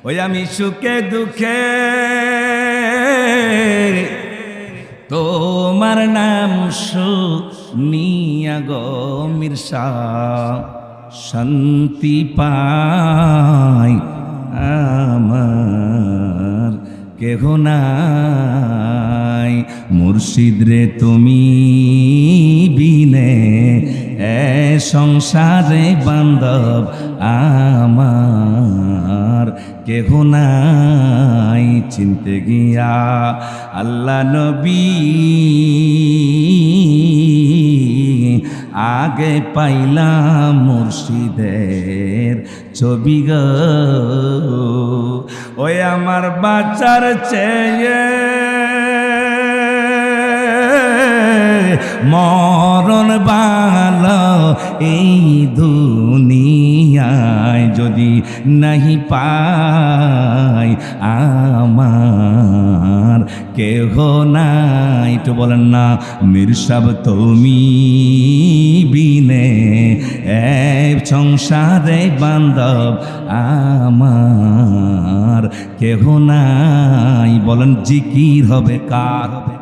ওই আমি সুখে দুঃখে তোমার নাম শুনিয়া গো মির্শা শান্তি পাই আমার কেহ নাই। মুর্শিদ রে তুমি বিনে এ সংসারে বান্ধব আমার কেহ নাই। চিনতে গিয়া আল্লাহ নবী আগে পাইলাম মুর্শিদের ছবি গো। ওই আমার বাচ্চার চেয়ে মরণ ভালো এই দুনিয়ায় যদি নাহি পাই আমার কেহ নাই। তো বলেন না মীর সাহেব তুমি বিনে এ সংসারে বান্ধব আমার কেহ নাই। বলেন জিকির হবে কার হবে?